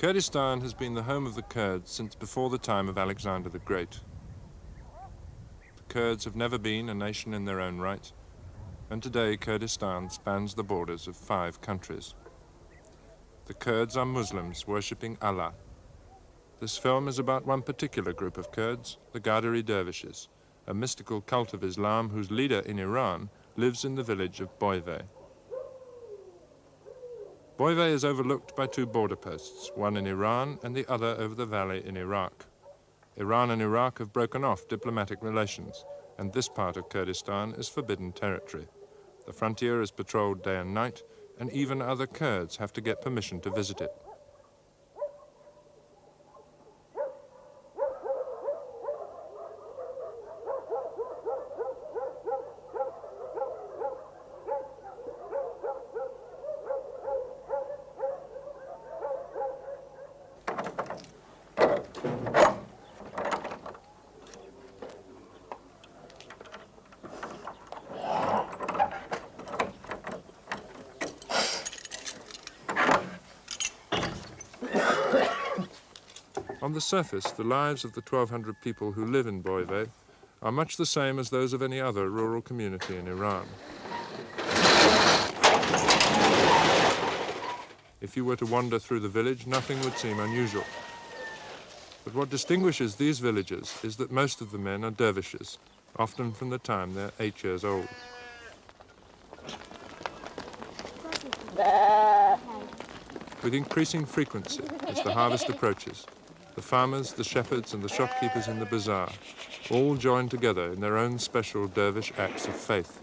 Kurdistan has been the home of the Kurds since before the time of Alexander the Great. The Kurds have never been a nation in their own right, and today Kurdistan spans the borders of 5 countries. The Kurds are Muslims worshipping Allah. This film is about one particular group of Kurds, the Qadiri dervishes, a mystical cult of Islam whose leader in Iran lives in the village of Boyve. Boyve is overlooked by 2 border posts, one in Iran and the other over the valley in Iraq. Iran and Iraq have broken off diplomatic relations, and this part of Kurdistan is forbidden territory. The frontier is patrolled day and night, and even other Kurds have to get permission to visit it. On the surface, the lives of the 1,200 people who live in Boyve are much the same as those of any other rural community in Iran. If you were to wander through the village, nothing would seem unusual. But what distinguishes these villages is that most of the men are dervishes, often from the time they're 8 years old. With increasing frequency, as the harvest approaches, the farmers, the shepherds, and the shopkeepers in the bazaar all join together in their own special dervish acts of faith.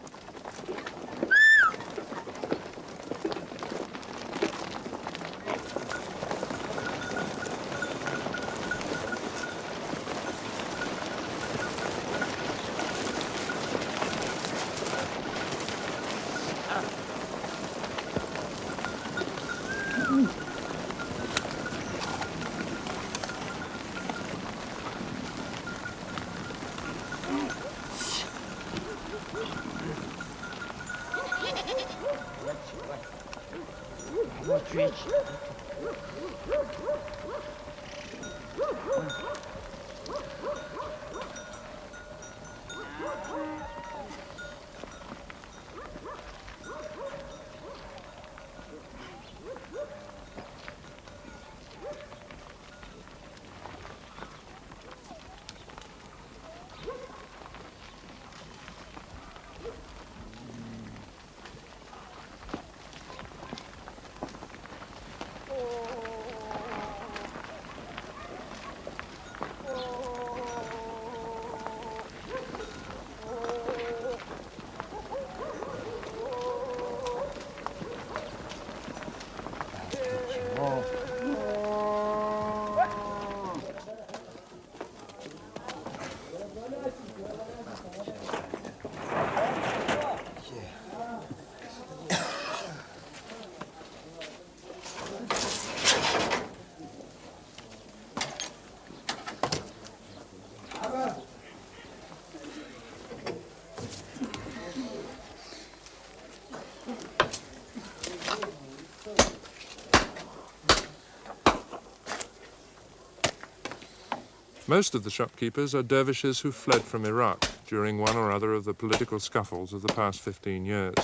Most of the shopkeepers are dervishes who fled from Iraq during one or other of the political scuffles of the past 15 years.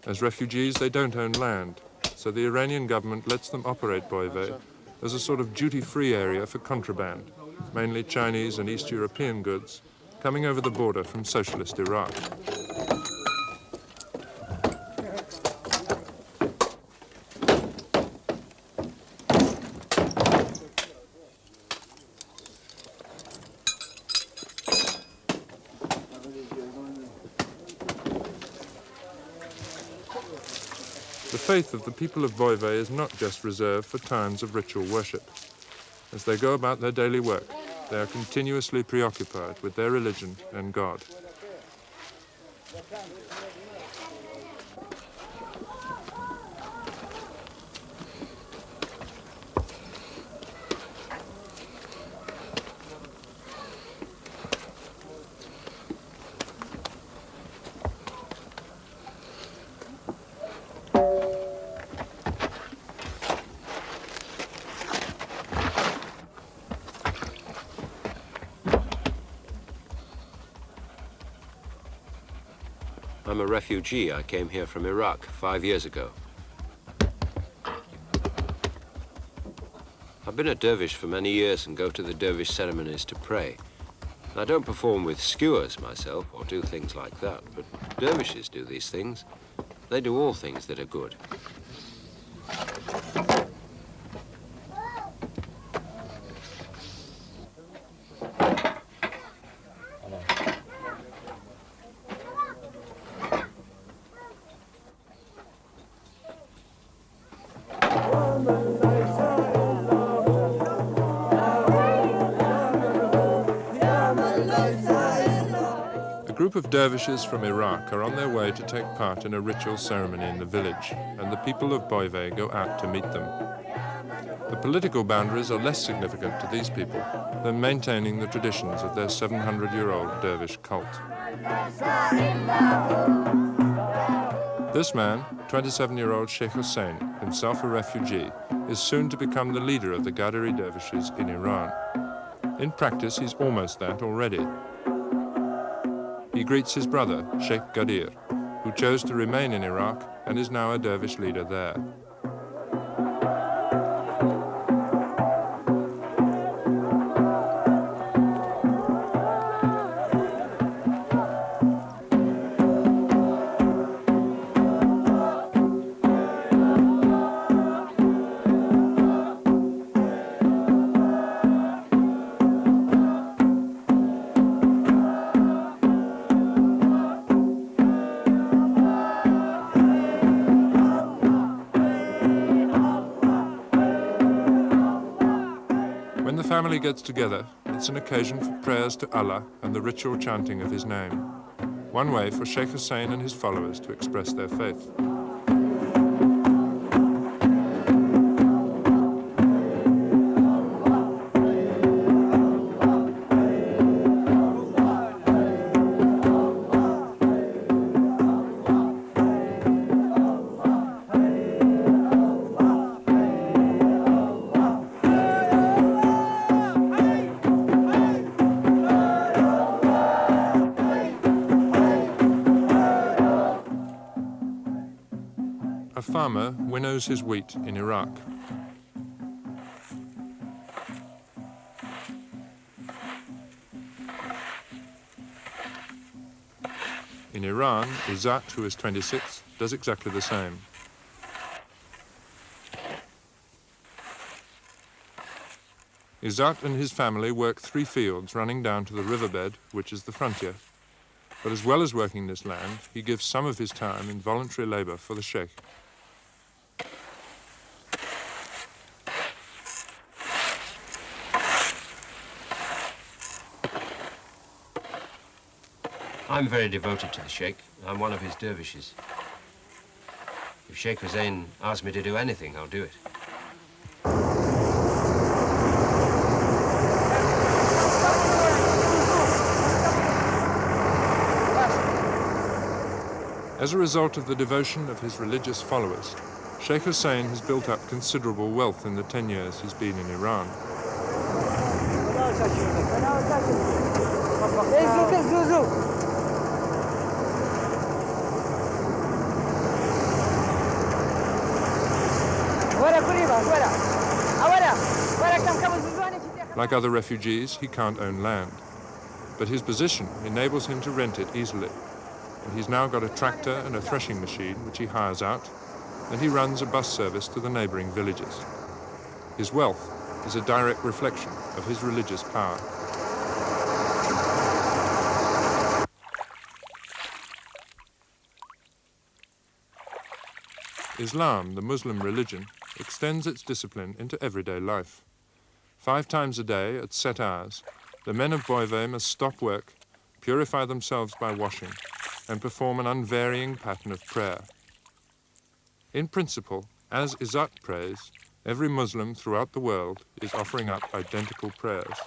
As refugees, they don't own land, so the Iranian government lets them operate Boyve as a sort of duty-free area for contraband, mainly Chinese and East European goods, coming over the border from socialist Iraq. The faith of the people of Boyve is not just reserved for times of ritual worship. As they go about their daily work, they are continuously preoccupied with their religion and God. I'm a refugee. I came here from Iraq 5 years ago. I've been a dervish for many years and go to the dervish ceremonies to pray. I don't perform with skewers myself or do things like that, but dervishes do these things. They do all things that are good. A group of dervishes from Iraq are on their way to take part in a ritual ceremony in the village, and the people of Boyve go out to meet them. The political boundaries are less significant to these people than maintaining the traditions of their 700-year-old dervish cult. This man, 27-year-old Sheikh Hussein, himself a refugee, is soon to become the leader of the Qadiri dervishes in Iran. In practice, he's almost that already. He greets his brother, Sheikh Qadir, who chose to remain in Iraq and is now a dervish leader there. When the family gets together, it's an occasion for prayers to Allah and the ritual chanting of his name. One way for Sheikh Hussein and his followers to express their faith. A farmer winnows his wheat in Iraq. In Iran, Izzat, who is 26, does exactly the same. Izzat and his family work 3 fields running down to the riverbed, which is the frontier. But as well as working this land, he gives some of his time in voluntary labor for the Sheikh. I'm very devoted to the Sheikh. I'm one of his dervishes. If Sheikh Hussein asks me to do anything, I'll do it. As a result of the devotion of his religious followers, Sheikh Hussein has built up considerable wealth in the 10 years he's been in Iran. Like other refugees, he can't own land, but his position enables him to rent it easily. And he's now got a tractor and a threshing machine which he hires out, and he runs a bus service to the neighboring villages. His wealth is a direct reflection of his religious power. Islam, the Muslim religion, extends its discipline into everyday life. 5 times a day at set hours, the men of Boyve must stop work, purify themselves by washing, and perform an unvarying pattern of prayer. In principle, as Izzat prays, every Muslim throughout the world is offering up identical prayers.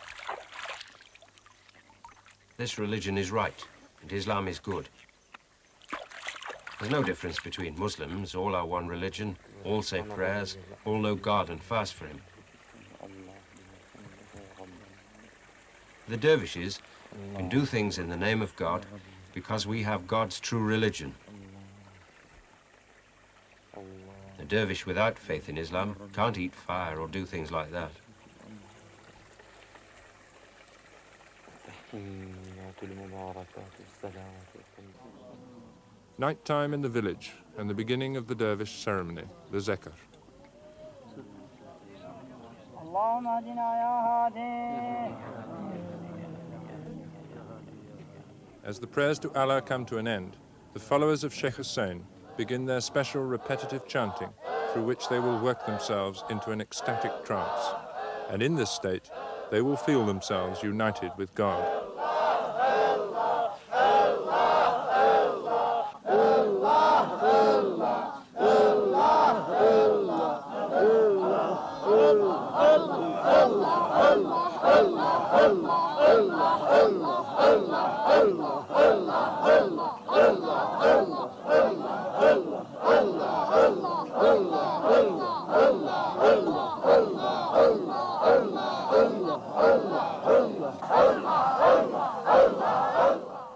This religion is right, and Islam is good. There's no difference between Muslims. All are one religion, all say prayers, all know God and fast for him. The dervishes can do things in the name of God, because we have God's true religion. A dervish without faith in Islam can't eat fire or do things like that. Night time in the village and the beginning of the dervish ceremony, the zikr. As the prayers to Allah come to an end, the followers of Sheikh Hussein begin their special repetitive chanting, through which they will work themselves into an ecstatic trance. And in this state, they will feel themselves united with God.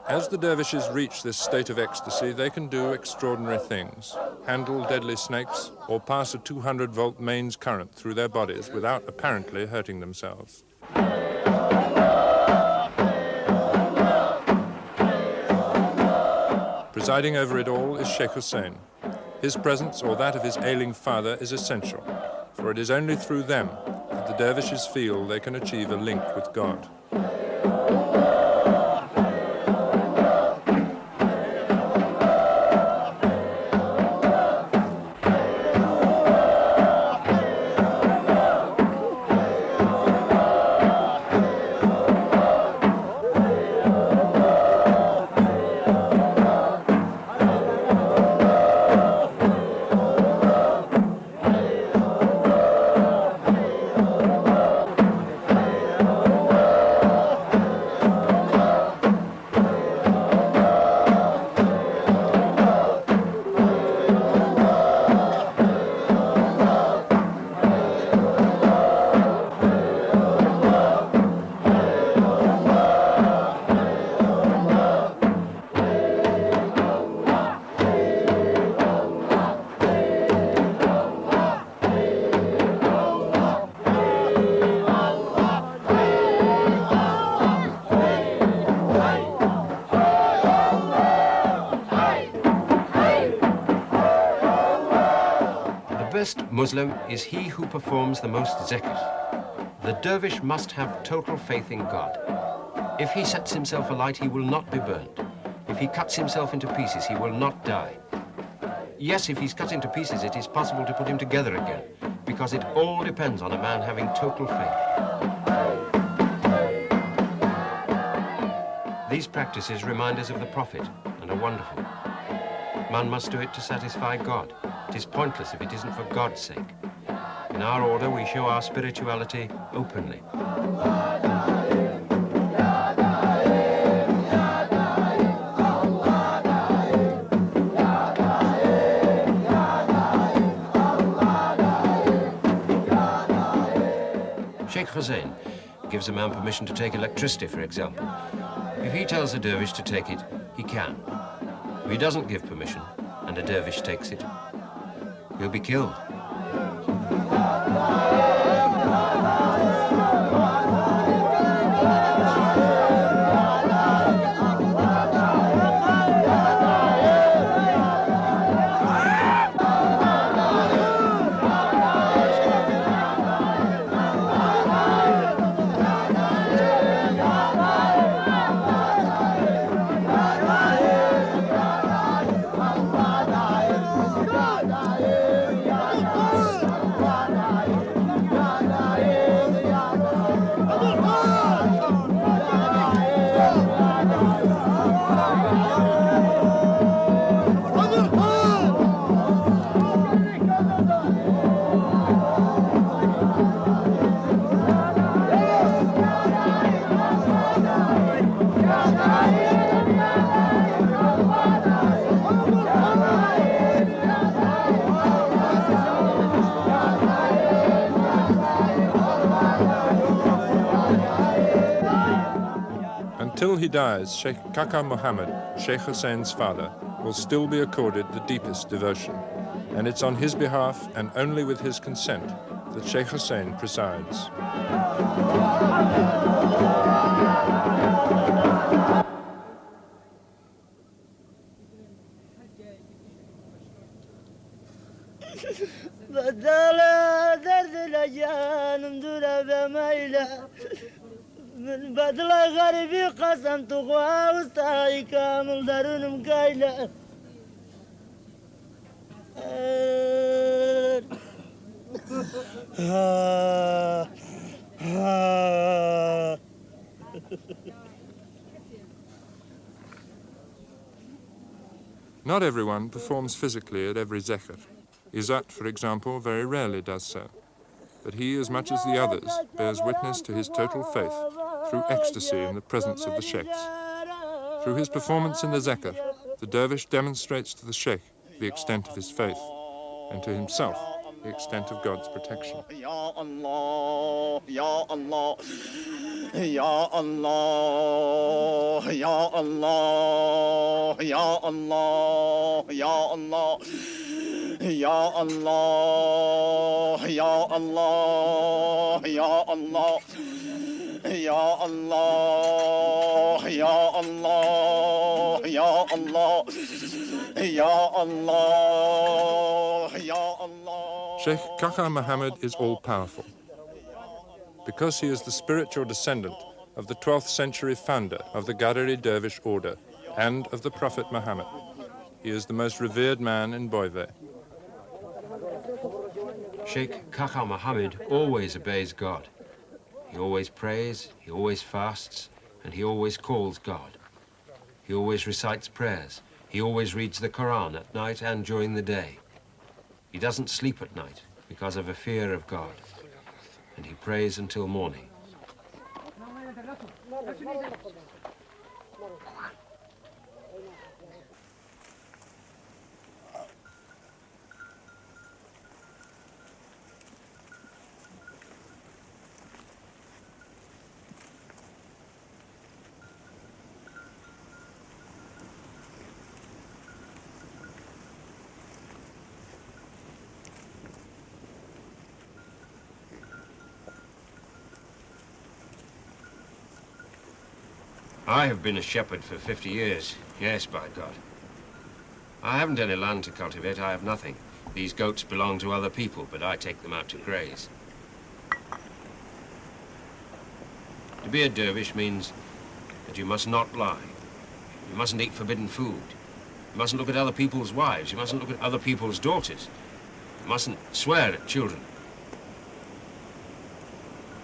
As the dervishes reach this state of ecstasy, they can do extraordinary things, handle deadly snakes, or pass a 200-volt mains current through their bodies without apparently hurting themselves. Presiding over it all is Sheikh Hussein. His presence or that of his ailing father is essential, for it is only through them that the dervishes feel they can achieve a link with God. Muslim is he who performs the most zikr. The dervish must have total faith in God. If he sets himself alight, he will not be burned. If he cuts himself into pieces, he will not die. Yes, if he's cut into pieces, it is possible to put him together again, because it all depends on a man having total faith. These practices remind us of the Prophet and are wonderful. Man must do it to satisfy God. It is pointless if it isn't for God's sake. In our order, we show our spirituality openly. Sheikh Hussein gives a man permission to take electricity, for example. If he tells the dervish to take it, he can. If he doesn't give permission, and a dervish takes it, he'll be killed. Until he dies, Sheikh Kaka Mohammed, Sheikh Hussein's father, will still be accorded the deepest devotion. And it's on his behalf, and only with his consent, that Sheikh Hussein presides. بدلا درد لجان دورا بميلة من بدل غربي قسم تقوى وستاي كامل درون مكايلة Not everyone performs physically at every zikr. Izzat, for example, very rarely does so. But he, as much as the others, bears witness to his total faith through ecstasy in the presence of the sheikhs. Through his performance in the zikr, the dervish demonstrates to the sheikh the extent of his faith, and to himself the extent of God's protection. Ya Allah, Ya Allah, Ya Allah, Ya Allah, Ya Allah, Ya Allah. Ya Allah, Ya Allah, Ya Allah, Ya Allah, Ya Allah, Ya Allah, Ya Allah, Ya Allah. Sheikh Kaka Muhammad is all-powerful. Because he is the spiritual descendant of the 12th century founder of the Gadari Dervish order and of the Prophet Muhammad, he is the most revered man in Boyve. Sheikh Kaka Muhammad always obeys God. He always prays, he always fasts, and he always calls God. He always recites prayers. He always reads the Quran at night and during the day. He doesn't sleep at night because of a fear of God, and he prays until morning. I have been a shepherd for 50 years. Yes, by God. I haven't any land to cultivate. I have nothing. These goats belong to other people, but I take them out to graze. To be a dervish means that you must not lie. You mustn't eat forbidden food. You mustn't look at other people's wives. You mustn't look at other people's daughters. You mustn't swear at children.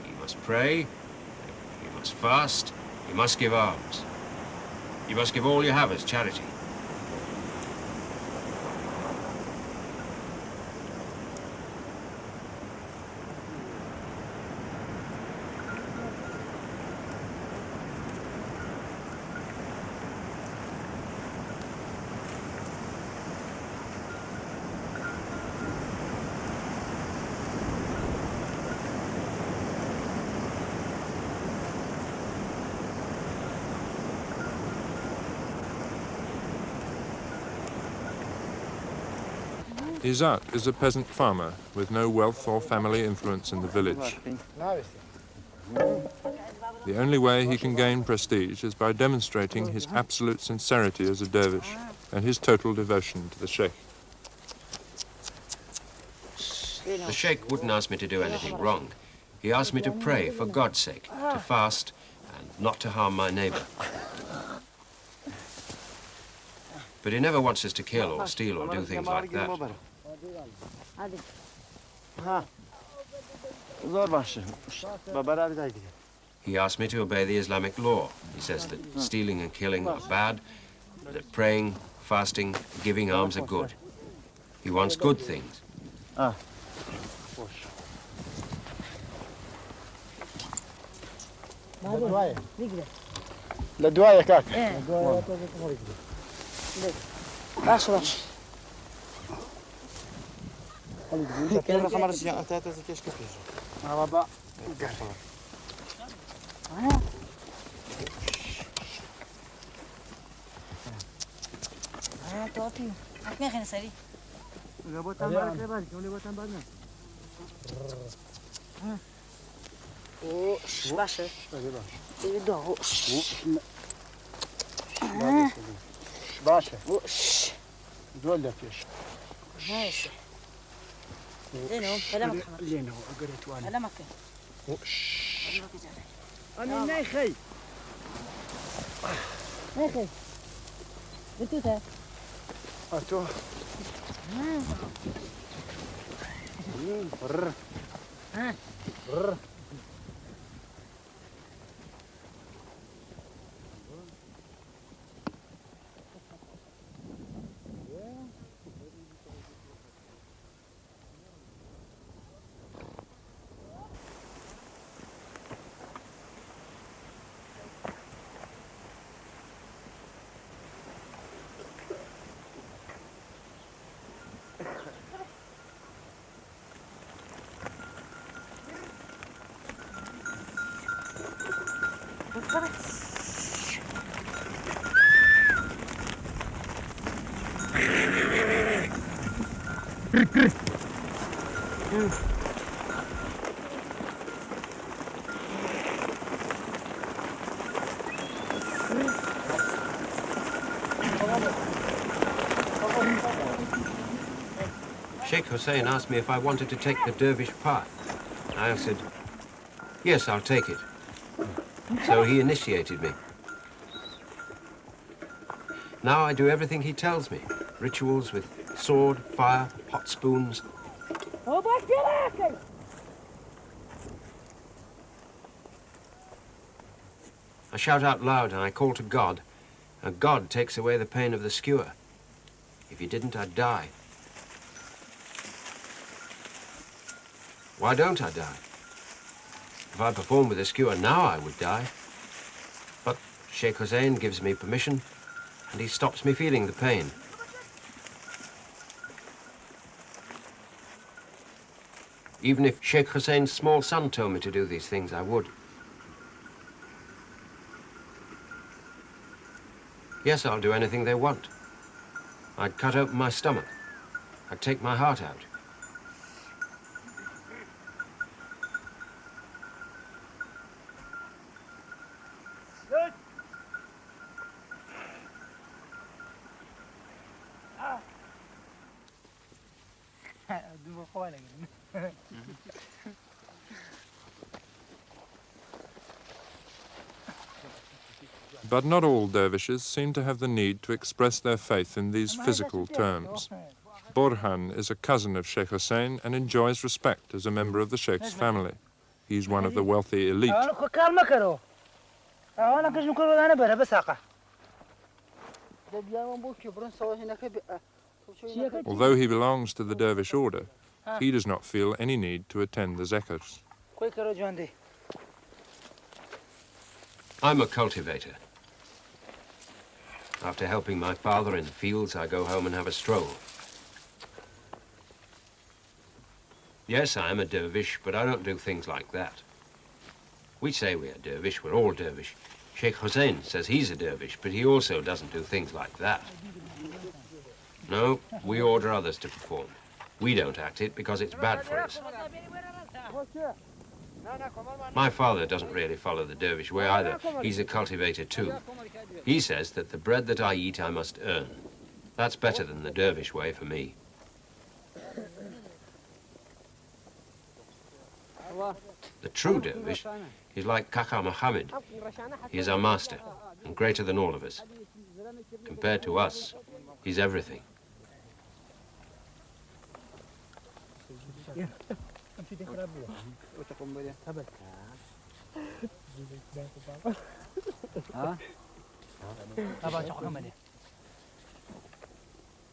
You must pray. You must fast. You must give alms. You must give all you have as charity. Izzat is a peasant farmer with no wealth or family influence in the village. The only way he can gain prestige is by demonstrating his absolute sincerity as a dervish and his total devotion to the sheikh. The sheikh wouldn't ask me to do anything wrong. He asked me to pray for God's sake, to fast, and not to harm my neighbor. But he never wants us to kill or steal or do things like that. He asked me to obey the Islamic law. He says that stealing and killing are bad, that praying, fasting, giving alms are good. He wants good things. لدوايا كاكا. باش باش. كان خمر الشيء أنت تزكيش كيف يجوا. بابا. توطي ما خلينا سري لبوتان بالك لباس كم لبوتان بالنا وش باشا يبدو وش باشا وش دول لك ايش ماشي لينو كلامك لينو قريت وانا كلامك وش انا نايخي نايخي انتو اتو برر ها برر Sheikh Hussein asked me if I wanted to take the dervish path. I answered, yes, I'll take it. So he initiated me. Now I do everything he tells me. Rituals with sword, fire, hot spoons. I shout out loud and I call to God, and God takes away the pain of the skewer. If he didn't, I'd die. Why don't I die? If I perform with a skewer now, I would die. But Sheikh Hussein gives me permission, and he stops me feeling the pain. Even if Sheikh Hussein's small son told me to do these things, I would. Yes, I'll do anything they want. I'd cut open my stomach. I'd take my heart out. But not all dervishes seem to have the need to express their faith in these physical terms. Borhan is a cousin of Sheikh Hussein and enjoys respect as a member of the Sheikh's family. He's one of the wealthy elite. Although he belongs to the dervish order, he does not feel any need to attend the zakats. I'm a cultivator. After helping my father in the fields, I go home and have a stroll. Yes, I am a dervish, but I don't do things like that. We say we are dervish, we're all dervish. Sheikh Hussein says he's a dervish, but he also doesn't do things like that. No, we order others to perform. We don't act it because it's bad for us. My father doesn't really follow the dervish way either. He's a cultivator too. He says that the bread that I eat I must earn. That's better than the dervish way for me. The true dervish is like Kaka Muhammad. He is our master and greater than all of us. Compared to us, he's everything.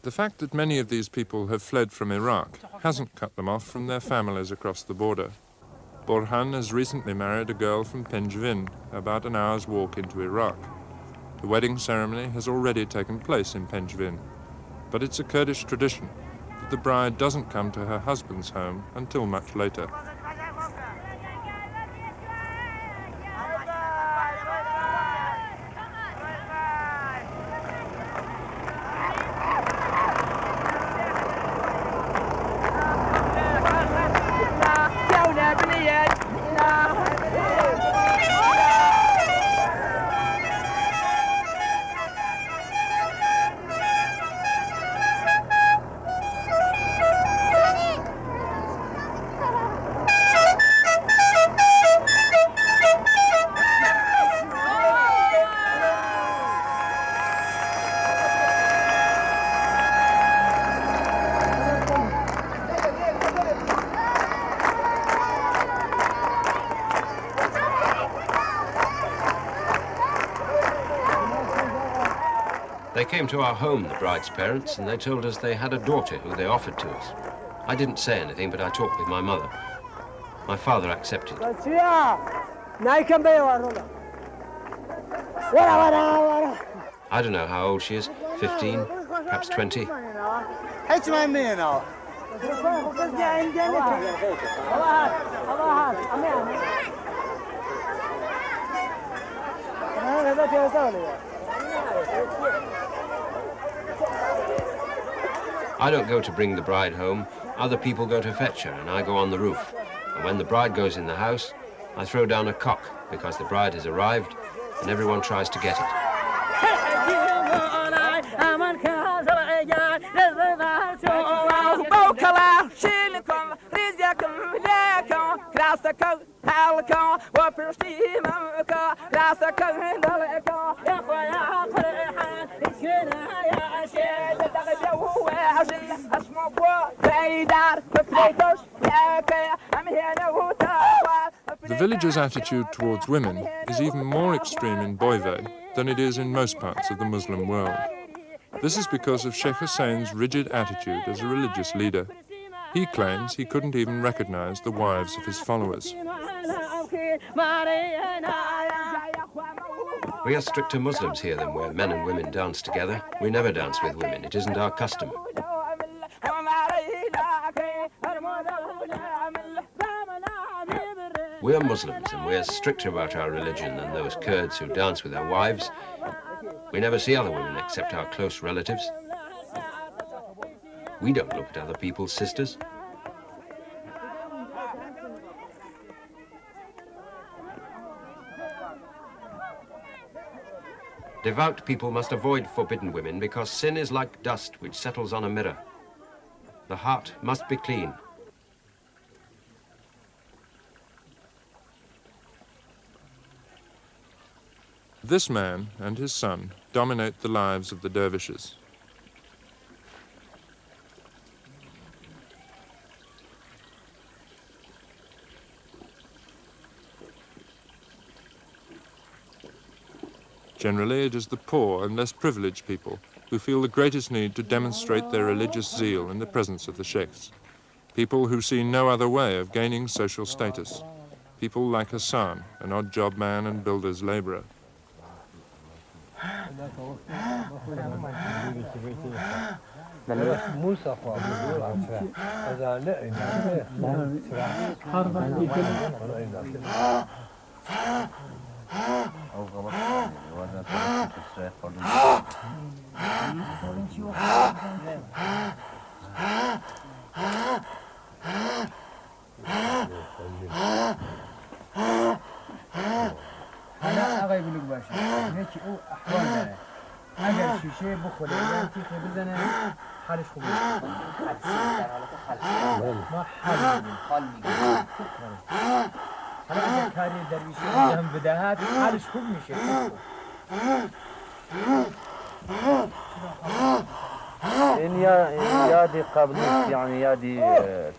The fact that many of these people have fled from Iraq hasn't cut them off from their families across the border. Borhan has recently married a girl from Penjvin, about an hour's walk into Iraq. The wedding ceremony has already taken place in Penjvin, but it's a Kurdish tradition that the bride doesn't come to her husband's home until much later. They came to our home, the bride's parents, and they told us they had a daughter who they offered to us. I didn't say anything, but I talked with my mother. My father accepted. I don't know how old she is, 15, perhaps 20. I don't go to bring the bride home. Other people go to fetch her, and I go on the roof. And when the bride goes in the house, I throw down a cock because the bride has arrived, and everyone tries to get it. The villagers' attitude towards women is even more extreme in Boive than it is in most parts of the Muslim world. This is because of Sheikh Hussein's rigid attitude as a religious leader. He claims he couldn't even recognize the wives of his followers. We are stricter Muslims here than where men and women dance together. We never dance with women. It isn't our custom. We are Muslims, and we are stricter about our religion than those Kurds who dance with their wives. We never see other women except our close relatives. We don't look at other people's sisters. Devout people must avoid forbidden women because sin is like dust which settles on a mirror. The heart must be clean. This man and his son dominate the lives of the dervishes. Generally, it is the poor and less privileged people who feel the greatest need to demonstrate their religious zeal in the presence of the sheikhs. People who see no other way of gaining social status. People like Hassan, an odd-job man and builder's laborer. اگر شیشه بخوره یا تیخ بزنه حالش خوب میشه ما حال میگیم حالا اگر کاری درویشی انجام بدهد حالش خوب میشه این یادی قبل نیست یعنی یادی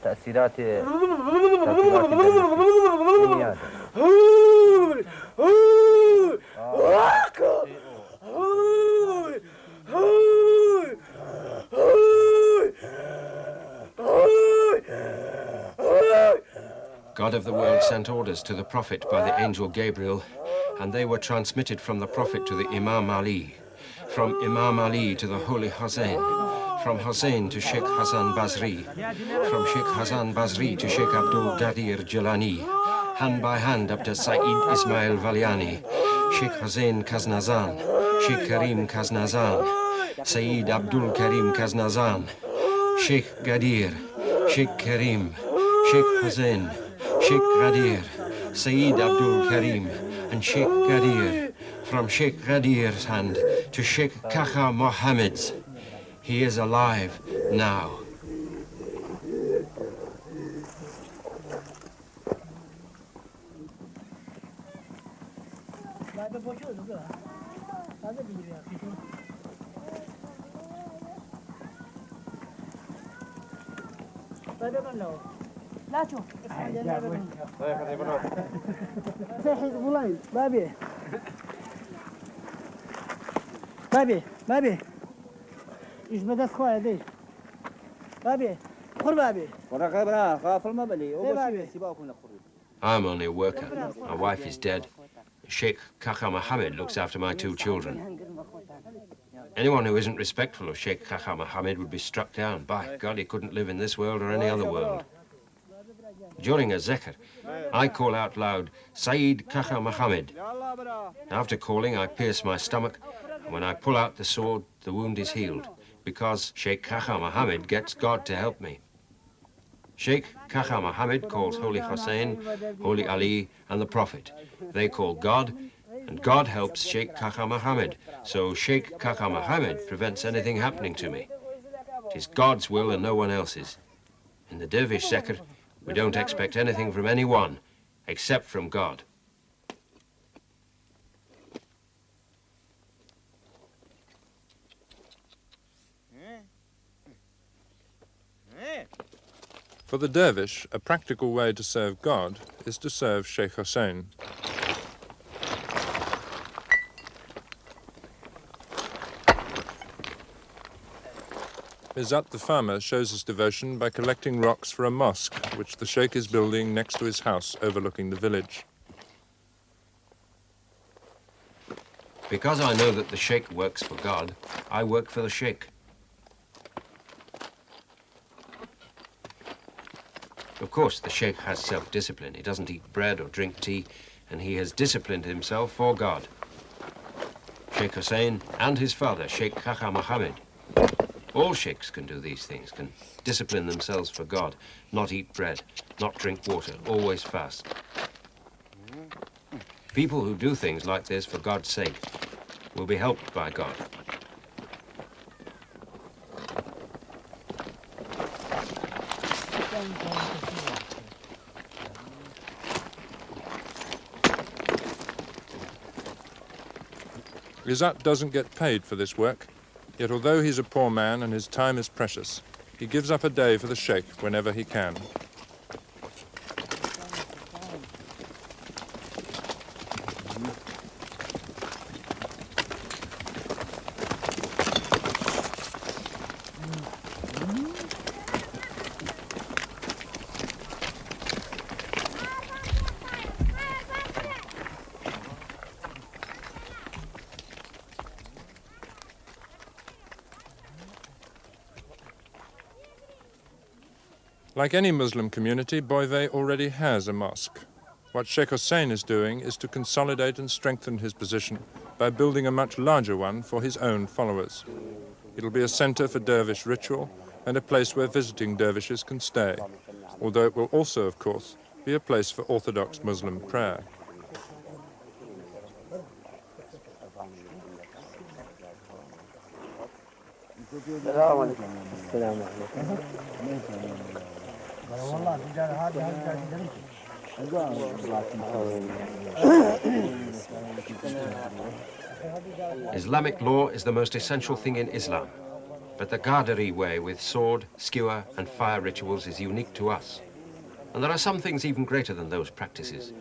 تأثیرات God of the world sent orders to the Prophet by the angel Gabriel, and they were transmitted from the Prophet to the Imam Ali, from Imam Ali to the Holy Hussein, from Hussein to Sheikh Hassan Basri, from Sheikh Hassan Basri to Sheikh Abdul Qadir Jilani, hand by hand up to Saeed Ismail Valiani, Sheikh Hussein Kaznazan, Sheikh Karim Kaznazan, Saeed Abdul Karim Kaznazan, Sheikh Gadir, Sheikh Karim, Sheikh Hussein, Sheikh Gadir, Saeed Abdul Karim, and Sheikh Gadir, from Sheikh Gadir's hand to Sheikh Kaka Mohammed's. He is alive now. لا شوف بابي بابي إيش بدأ خويا ديش بابي خور بابي ورقة برا غافل ما بلي بابي. I'm only a worker. My wife is dead. Sheikh Kaka Mohammed looks after my 2 children. Anyone who isn't respectful of Sheikh Kaka Mohammed would be struck down. By God, he couldn't live in this world or any other world. During a zikr, I call out loud, Sayyid Kaka Mohammed. After calling, I pierce my stomach, and when I pull out the sword, the wound is healed, because Sheikh Kaka Mohammed gets God to help me. Sheikh Kaka Mohammed calls Holy Hussein, Holy Ali, and the Prophet. They call God, and God helps Sheikh Kaka Mohammed, so Sheikh Kaka Mohammed prevents anything happening to me. It is God's will and no one else's. In the Dervish Zikr, we don't expect anything from anyone, except from God. For the dervish, a practical way to serve God is to serve Sheikh Hussein. Izzat the farmer shows his devotion by collecting rocks for a mosque, which the Sheikh is building next to his house overlooking the village. Because I know that the Sheikh works for God, I work for the Sheikh. Of course, the Sheikh has self-discipline. He doesn't eat bread or drink tea, and he has disciplined himself for God. Sheikh Hussein and his father, Sheikh Kaka Mohammed. All sheikhs can do these things, can discipline themselves for God, not eat bread, not drink water, always fast. People who do things like this for God's sake will be helped by God. Izzat doesn't get paid for this work, yet although he's a poor man and his time is precious, he gives up a day for the Sheikh whenever he can. Like any Muslim community, Boivay already has a mosque. What Sheikh Hussein is doing is to consolidate and strengthen his position by building a much larger one for his own followers. It'll be a center for dervish ritual and a place where visiting dervishes can stay, although it will also, of course, be a place for Orthodox Muslim prayer. Islamic law is the most essential thing in Islam, but the Qadari way with sword, skewer, and fire rituals is unique to us. And there are some things even greater than those practices.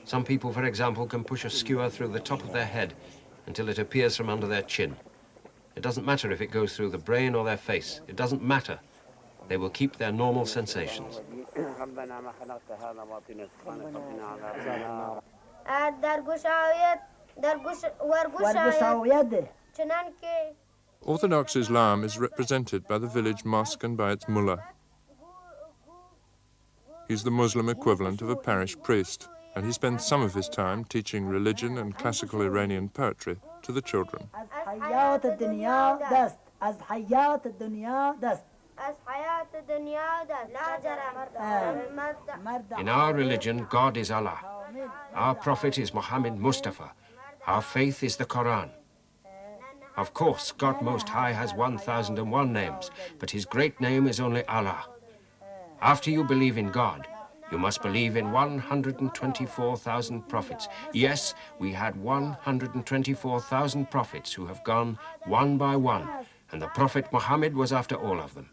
Some people, for example, can push a skewer through the top of their head until it appears from under their chin. It doesn't matter if it goes through the brain or their face. It doesn't matter. They will keep their normal sensations. Orthodox Islam is represented by the village mosque and by its mullah. He's the Muslim equivalent of a parish priest, and he spends some of his time teaching religion and classical Iranian poetry to the children. In our religion, God is Allah. Our prophet is Muhammad Mustafa. Our faith is the Quran. Of course, God Most High has 1001 names, but his great name is only Allah. After you believe in God, you must believe in 124,000 prophets. Yes, we had 124,000 prophets who have gone one by one, and the Prophet Muhammad was after all of them.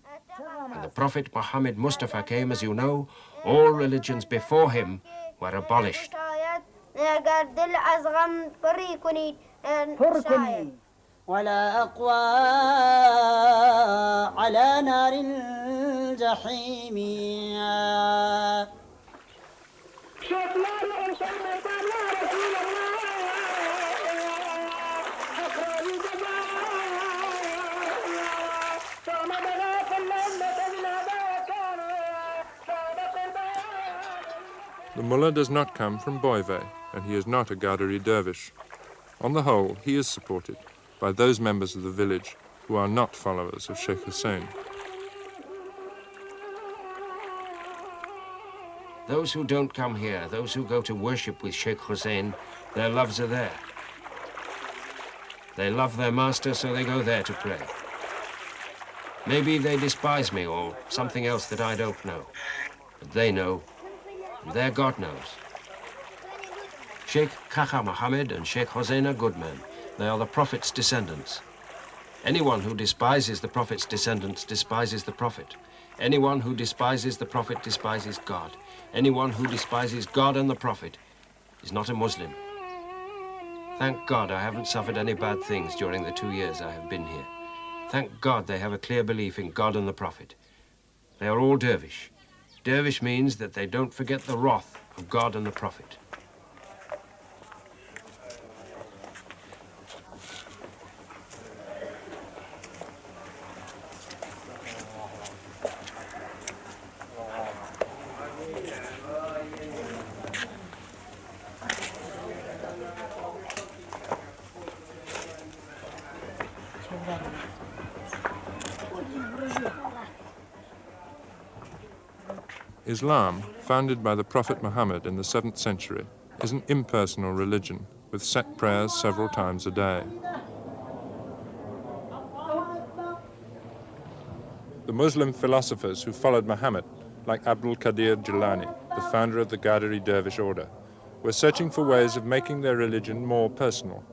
When the Prophet Muhammad Mustafa came, as you know, all religions before him were abolished. ولا أقوى على نار الجحيم. The mullah does not come from Boyve, and he is not a Gadari dervish. On the whole, he is supported by those members of the village who are not followers of Sheikh Hussein. Those who don't come here, those who go to worship with Sheikh Hussein, their loves are there. They love their master, so they go there to pray. Maybe they despise me or something else that I don't know. But they know, and their God knows. Sheikh Kaka Mohammed and Sheikh Hussein are good men. They are the Prophet's descendants. Anyone who despises the Prophet's descendants despises the Prophet. Anyone who despises the Prophet despises God. Anyone who despises God and the Prophet is not a Muslim. Thank God I haven't suffered any bad things during the 2 years I have been here. Thank God they have a clear belief in God and the Prophet. They are all dervish. Dervish means that they don't forget the wrath of God and the Prophet. Islam, founded by the Prophet Muhammad in the 7th century, is an impersonal religion with set prayers several times a day. The Muslim philosophers who followed Muhammad, like Abdul Qadir Jilani, the founder of the Gadari Dervish order, were searching for ways of making their religion more personal.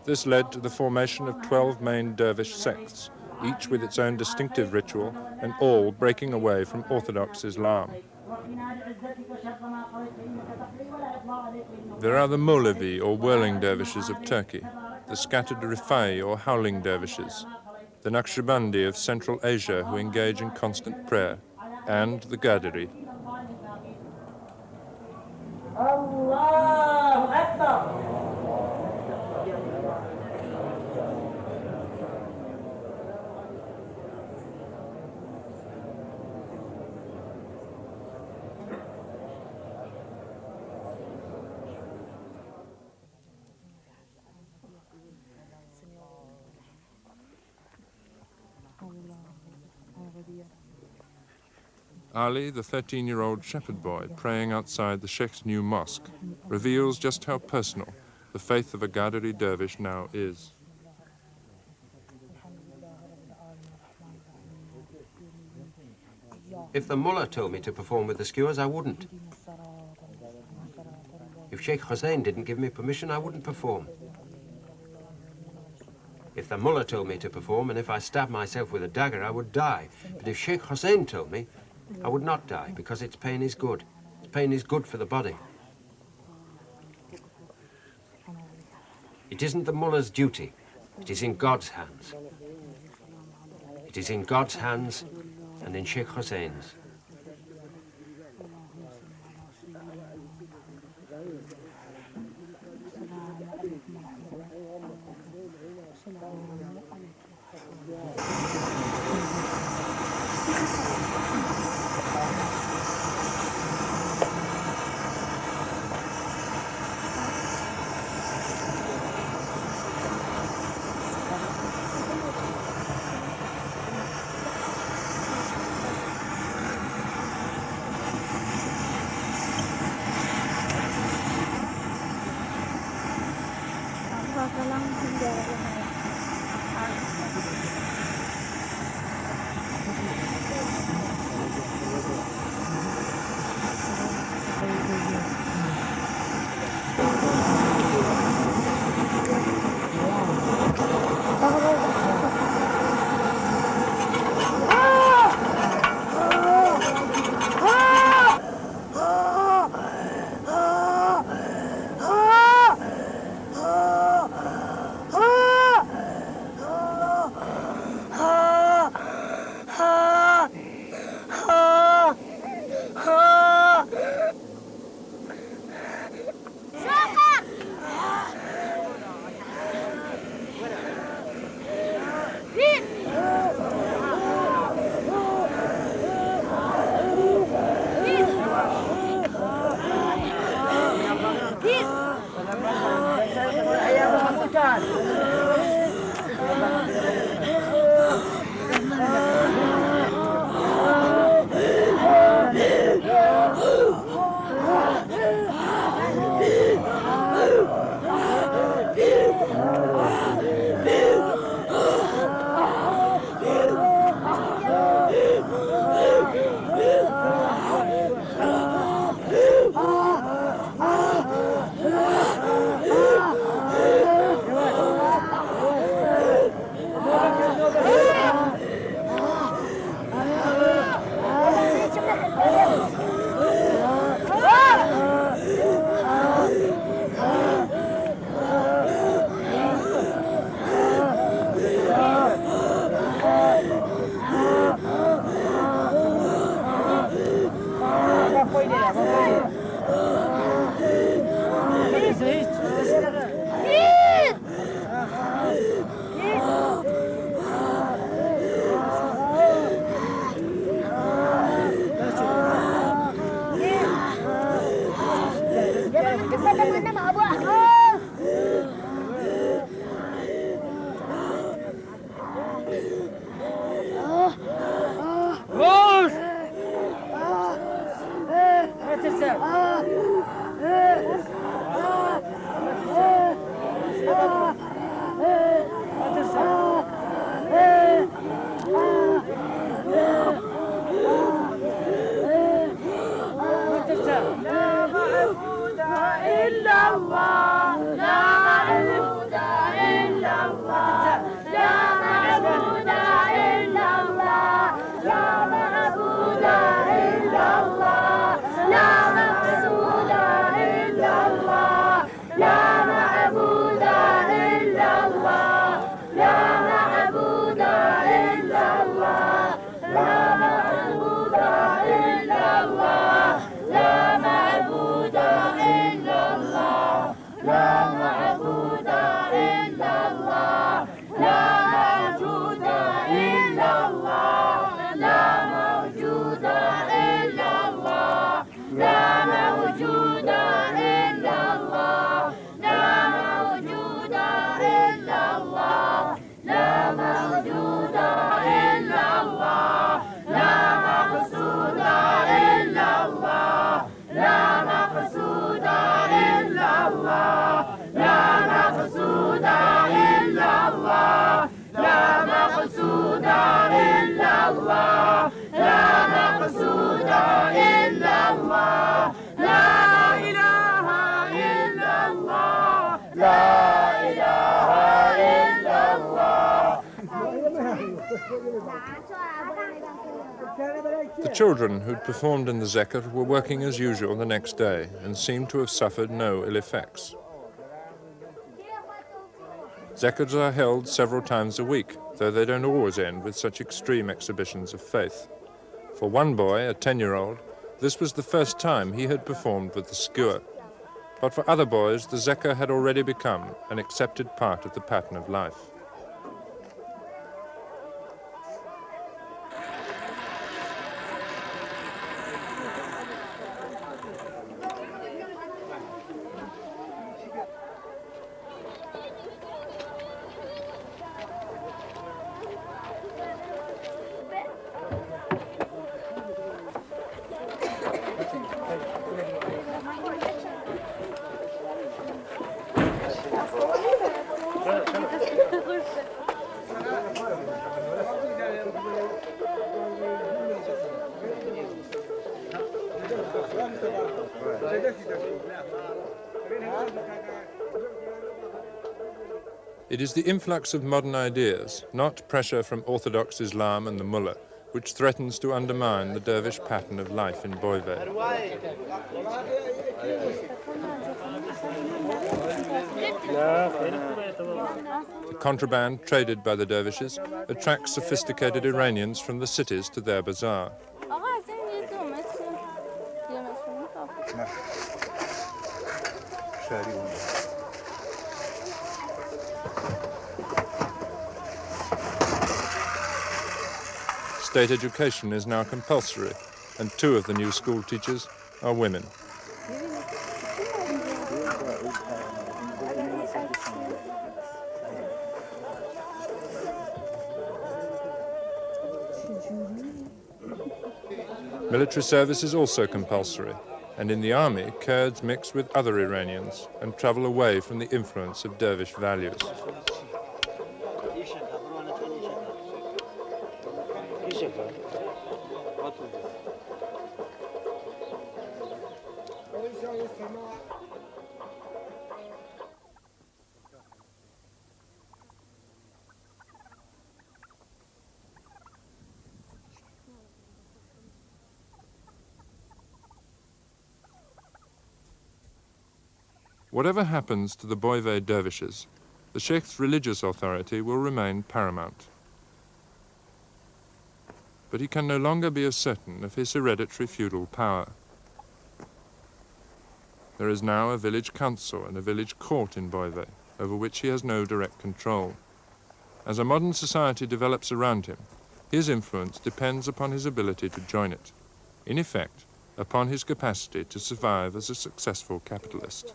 This led to the formation of 12 main dervish sects, each with its own distinctive ritual and all breaking away from Orthodox Islam. There are the Mawlavi or whirling dervishes of Turkey, the scattered Rifai or howling dervishes, the Naqshbandi of Central Asia who engage in constant prayer, and the Gadari. Ali, the 13-year-old shepherd boy praying outside the Sheikh's new mosque, reveals just how personal the faith of a Gadari dervish now is. If the mullah told me to perform with the skewers, I wouldn't. If Sheikh Hussein didn't give me permission, I wouldn't perform. If the mullah told me to perform, and if I stabbed myself with a dagger, I would die. But if Sheikh Hussein told me, I would not die, because its pain is good. Its pain is good for the body. It isn't the mullah's duty. It is in God's hands. It is in God's hands and in Sheikh Hussein's. The children who'd performed in the Zekert were working as usual the next day and seemed to have suffered no ill effects. Zekerts are held several times a week, though they don't always end with such extreme exhibitions of faith. For one boy, a 10-year-old, this was the first time he had performed with the skewer. But for other boys, the Zeker had already become an accepted part of the pattern of life. It is the influx of modern ideas, not pressure from Orthodox Islam and the mullah, which threatens to undermine the dervish pattern of life in Boyve. The contraband traded by the dervishes attracts sophisticated Iranians from the cities to their bazaar. State education is now compulsory, and 2 of the new school teachers are women. Military service is also compulsory, and in the army, Kurds mix with other Iranians and travel away from the influence of dervish values. Whatever happens to the Boyve dervishes, the Sheikh's religious authority will remain paramount. But he can no longer be as certain of his hereditary feudal power. There is now a village council and a village court in Boyve, over which he has no direct control. As a modern society develops around him, his influence depends upon his ability to join it. In effect, upon his capacity to survive as a successful capitalist.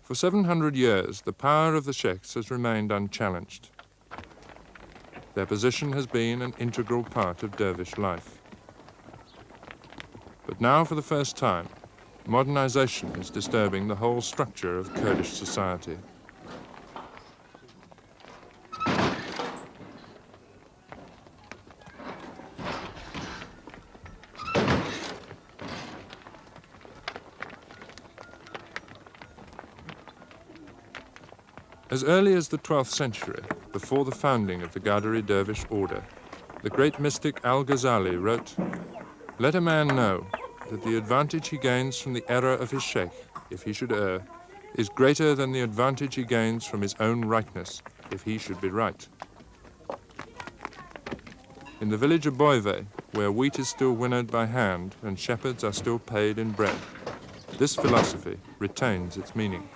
For 700 years, the power of the sheikhs has remained unchallenged. Their position has been an integral part of dervish life. But now, for the first time, modernization is disturbing the whole structure of Kurdish society. As early as the 12th century, before the founding of the Qadiri Dervish order, the great mystic Al-Ghazali wrote, "Let a man know that the advantage he gains from the error of his sheikh, if he should err, is greater than the advantage he gains from his own rightness, if he should be right." In the village of Boive, where wheat is still winnowed by hand and shepherds are still paid in bread, this philosophy retains its meaning.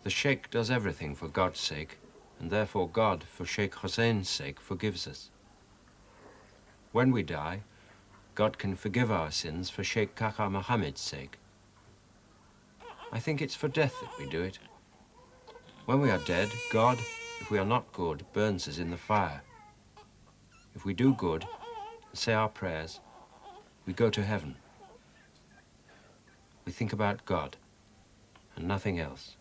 The Sheikh does everything for God's sake, and therefore God, for Sheikh Hussein's sake, forgives us. When we die, God can forgive our sins for Sheikh Kaka Mohammed's sake. I think it's for death that we do it. When we are dead, God, if we are not good, burns us in the fire. If we do good and say our prayers, we go to heaven. We think about God and nothing else.